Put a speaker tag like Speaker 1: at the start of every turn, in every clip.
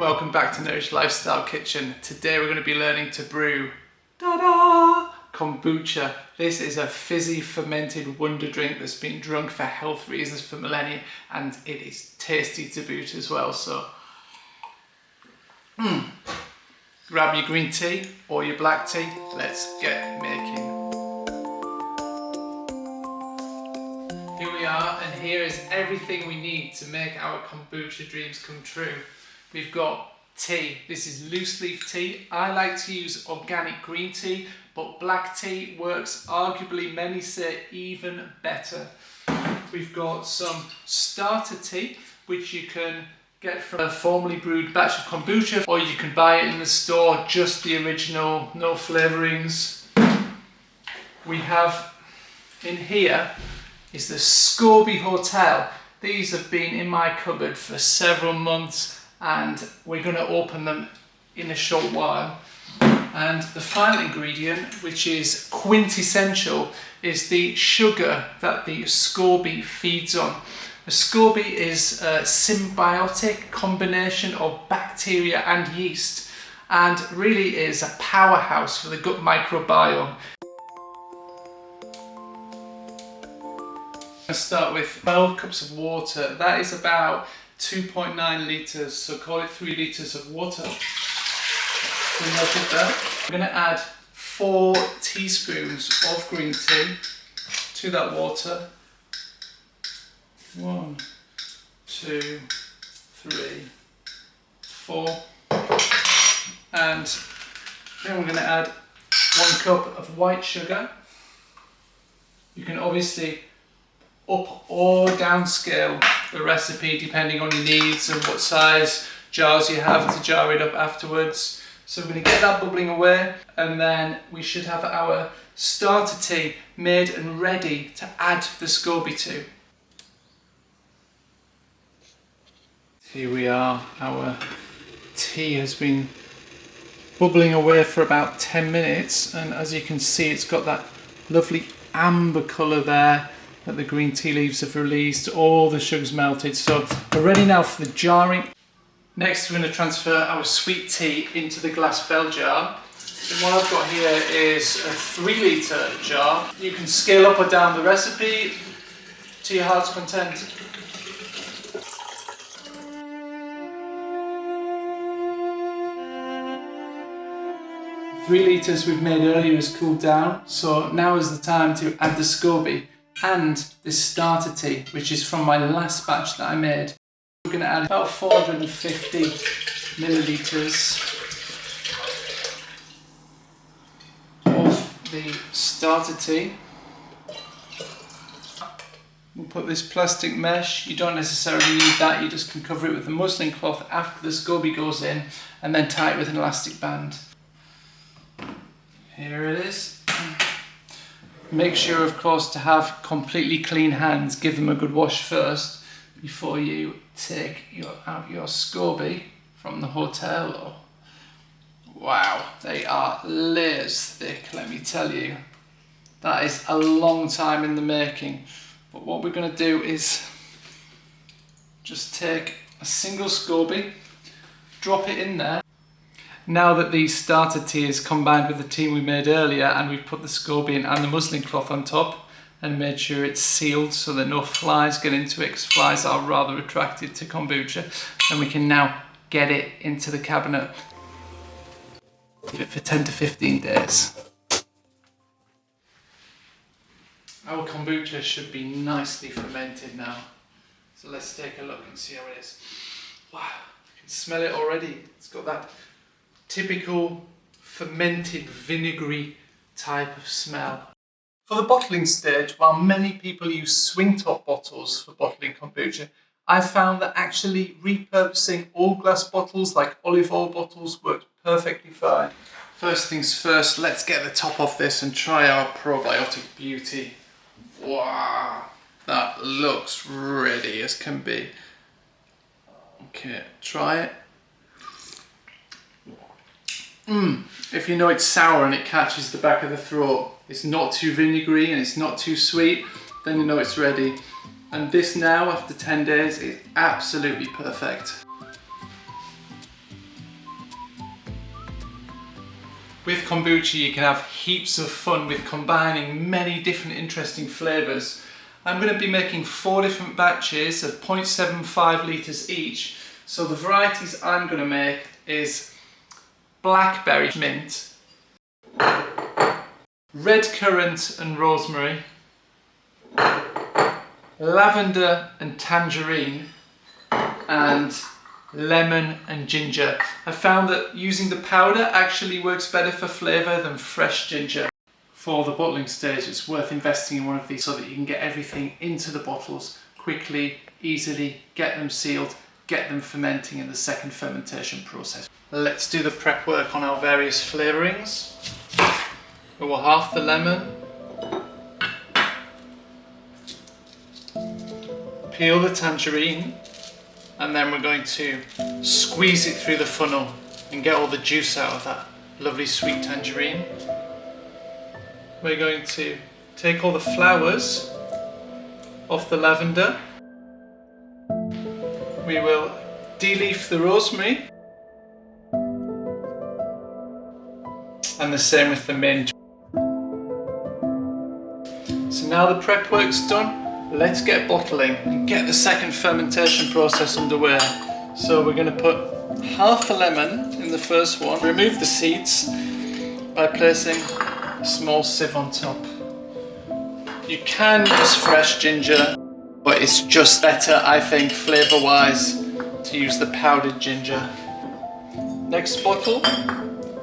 Speaker 1: Welcome back to Nourish Lifestyle Kitchen. Today we're going to be learning to brew kombucha. This is a fizzy fermented wonder drink that's been drunk for health reasons for millennia, and it is tasty to boot as well. So grab your green tea or your black tea. Let's get making. Here we are, and here is everything we need to make our kombucha dreams come true. We've got tea. This is loose leaf tea. I like to use organic green tea, but black tea works arguably, many say, even better. We've got some starter tea, which you can get from a formally brewed batch of kombucha, or you can buy it in the store, just the original, no flavourings. We have in here is the SCOBY Hotel. These have been in my cupboard for several months, and we're going to open them in a short while. And the final ingredient, which is quintessential, is the sugar that the SCOBY feeds on. The SCOBY is a symbiotic combination of bacteria and yeast, and really is a powerhouse for the gut microbiome. I'll start with 12 cups of water. That is about 2.9 litres, so call it 3 litres of water. So we're going to add 4 teaspoons of green tea to that water. 1, 2, 3, 4. And then we're going to add 1 cup of white sugar. You can obviously up or downscale the recipe depending on your needs and what size jars you have to jar it up afterwards. So we're going to get that bubbling away, and then we should have our starter tea made and ready to add the SCOBY to. Here we are, our tea has been bubbling away for about 10 minutes, and as you can see, it's got that lovely amber colour there that the green tea leaves have released. All the sugar's melted, so we're ready now for the jarring. Next, we're going to transfer our sweet tea into the glass bell jar. And what I've got here is a 3 litre jar. You can scale up or down the recipe to your heart's content. 3 litres we've made earlier has cooled down, so now is the time to add the SCOBY and this starter tea, which is from my last batch that I made. We're going to add about 450 millilitres of the starter tea. We'll put this plastic mesh. You don't necessarily need that, you just can cover it with a muslin cloth after the SCOBY goes in, and then tie it with an elastic band. Here it is. Make sure, of course, to have completely clean hands. Give them a good wash first before you take out your SCOBY from the hotel. Wow, they are layers thick, let me tell you. That is a long time in the making. But what we're going to do is just take a single SCOBY, drop it in there. Now that the starter tea is combined with the tea we made earlier, and we've put the SCOBY in and the muslin cloth on top and made sure it's sealed so that no flies get into it, because flies are rather attracted to kombucha, then we can now get it into the cabinet. Leave it for 10 to 15 days. Our kombucha should be nicely fermented now. So let's take a look and see how it is. Wow, I can smell it already. It's got that typical fermented vinegary type of smell. For the bottling stage, while many people use swing top bottles for bottling kombucha, I found that actually repurposing all glass bottles like olive oil bottles worked perfectly fine. First things first, let's get the top off this and try our probiotic beauty. Wow, that looks ready as can be. Okay, try it. If you know it's sour and it catches the back of the throat, it's not too vinegary and it's not too sweet, then you know it's ready. And this now, after 10 days, is absolutely perfect. With kombucha you can have heaps of fun with combining many different interesting flavours. I'm going to be making 4 different batches of 0.75 litres each. So the varieties I'm going to make is blackberry mint, red currant and rosemary, lavender and tangerine, and lemon and ginger. I found that using the powder actually works better for flavour than fresh ginger. For the bottling stage, it's worth investing in one of these so that you can get everything into the bottles quickly, easily, get them sealed, get them fermenting in the second fermentation process. Let's do the prep work on our various flavourings. We will half the lemon, peel the tangerine, and then we're going to squeeze it through the funnel and get all the juice out of that lovely sweet tangerine. We're going to take all the flowers off the lavender. We will de-leaf the rosemary. And the same with the mint. So now the prep work's done, let's get bottling and get the second fermentation process underway. So we're going to put half a lemon in the first one. Remove the seeds by placing a small sieve on top. You can use fresh ginger, but it's just better, I think, flavour wise, to use the powdered ginger. Next bottle,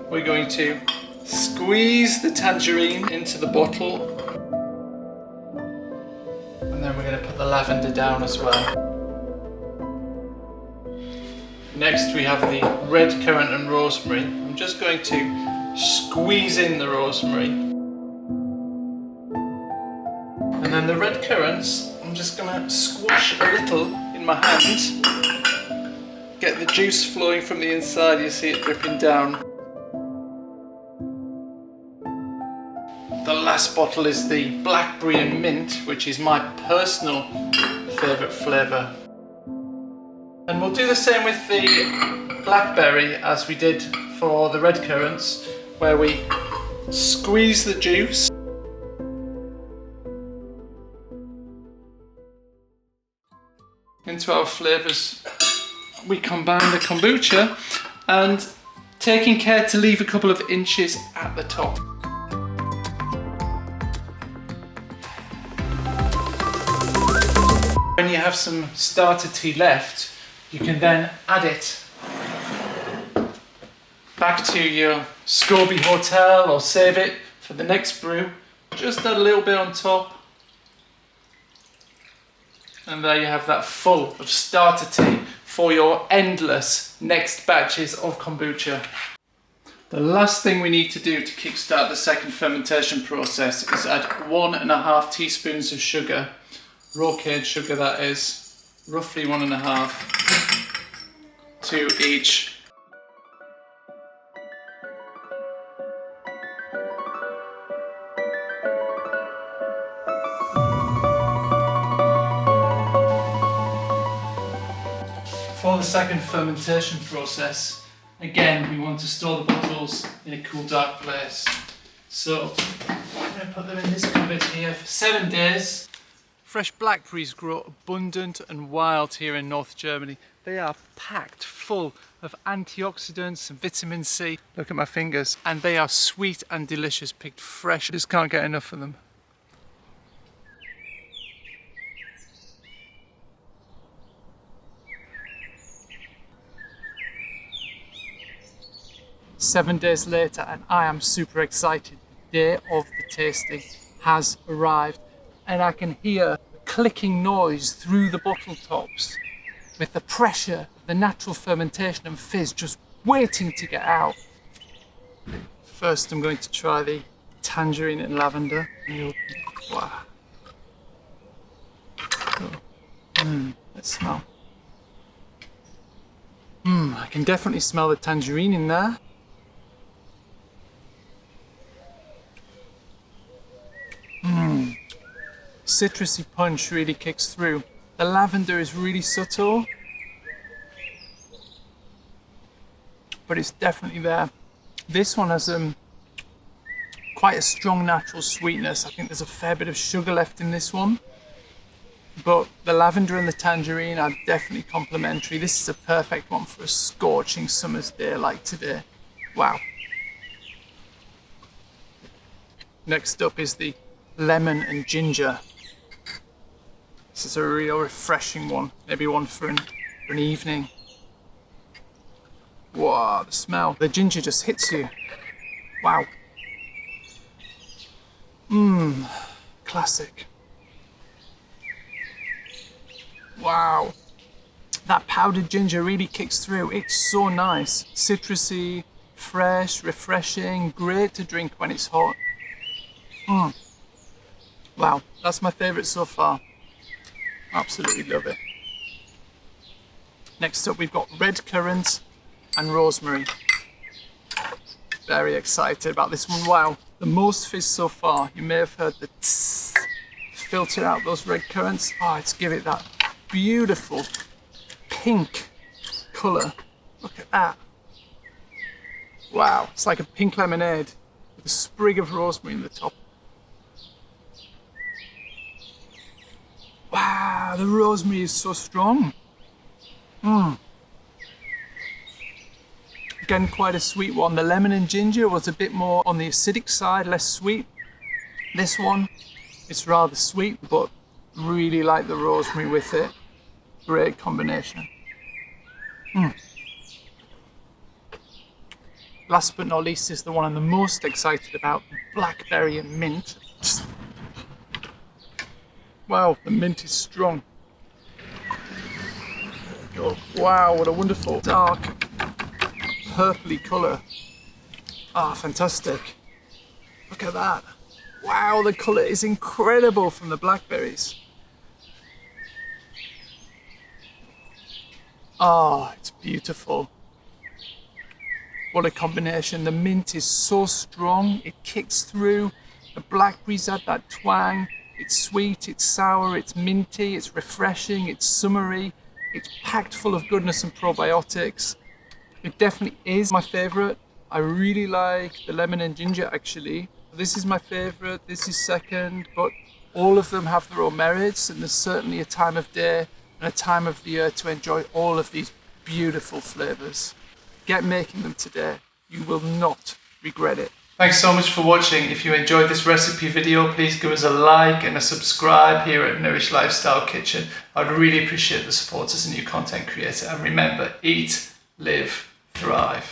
Speaker 1: we're going to squeeze the tangerine into the bottle, and then we're going to put the lavender down as well. Next we have the red currant and rosemary. I'm just going to squeeze in the rosemary. And then the red currants, I'm just going to squash a little in my hand. Get the juice flowing from the inside, you see it dripping down. The last bottle is the blackberry and mint, which is my personal favourite flavour. And we'll do the same with the blackberry as we did for the red currants, where we squeeze the juice into our flavours. We combine the kombucha and taking care to leave a couple of inches at the top. When you have some starter tea left, you can then add it back to your SCOBY hotel or save it for the next brew. Just add a little bit on top, and there you have that full of starter tea for your endless next batches of kombucha. The last thing we need to do to kickstart the second fermentation process is add 1.5 teaspoons of sugar, raw cane sugar that is, roughly 1.5 to each. For the second fermentation process, again we want to store the bottles in a cool, dark place. So I'm going to put them in this cupboard here for 7 days. Fresh blackberries grow abundant and wild here in North Germany. They are packed full of antioxidants and vitamin C. Look at my fingers. And they are sweet and delicious, picked fresh. I just can't get enough of them. Seven days later, and I am super excited. The day of the tasting has arrived, and I can hear a clicking noise through the bottle tops with the pressure of the natural fermentation and fizz just waiting to get out. First I'm going to try the tangerine and lavender. Wow. Let's smell. I can definitely smell the tangerine in there. Citrusy punch really kicks through. The lavender is really subtle, but it's definitely there. This one has quite a strong natural sweetness. I think there's a fair bit of sugar left in this one. But the lavender and the tangerine are definitely complementary. This is a perfect one for a scorching summer's day like today. Wow. Next up is the lemon and ginger. This is a real refreshing one. Maybe one for an evening. Wow, the smell. The ginger just hits you. Wow. Classic. Wow. That powdered ginger really kicks through. It's so nice. Citrusy, fresh, refreshing, great to drink when it's hot. Wow, that's my favourite so far. Absolutely love it. Next up we've got red currant and rosemary. Very excited about this one. Wow, the most fizz so far. You may have heard the tss filter out those red currants. Oh, let's give it that beautiful pink colour. Look at that. Wow, it's like a pink lemonade with a sprig of rosemary in the top. Wow, the rosemary is so strong. Again, quite a sweet one. The lemon and ginger was a bit more on the acidic side, less sweet. This one, it's rather sweet, but really like the rosemary with it. Great combination. Last but not least is the one I'm the most excited about, blackberry and mint. Wow, the mint is strong. Oh, wow, what a wonderful dark purpley colour. Ah, fantastic. Look at that. Wow, the colour is incredible from the blackberries. Ah, it's beautiful. What a combination. The mint is so strong, it kicks through. The blackberries add that twang. It's sweet, it's sour, it's minty, it's refreshing, it's summery. It's packed full of goodness and probiotics. It definitely is my favourite. I really like the lemon and ginger actually. This is my favourite, this is second, but all of them have their own merits, and there's certainly a time of day and a time of the year to enjoy all of these beautiful flavours. Get making them today. You will not regret it. Thanks so much for watching. If you enjoyed this recipe video, please give us a like and a subscribe here at Nourish Lifestyle Kitchen. I'd really appreciate the support as a new content creator. And remember, eat, live, thrive.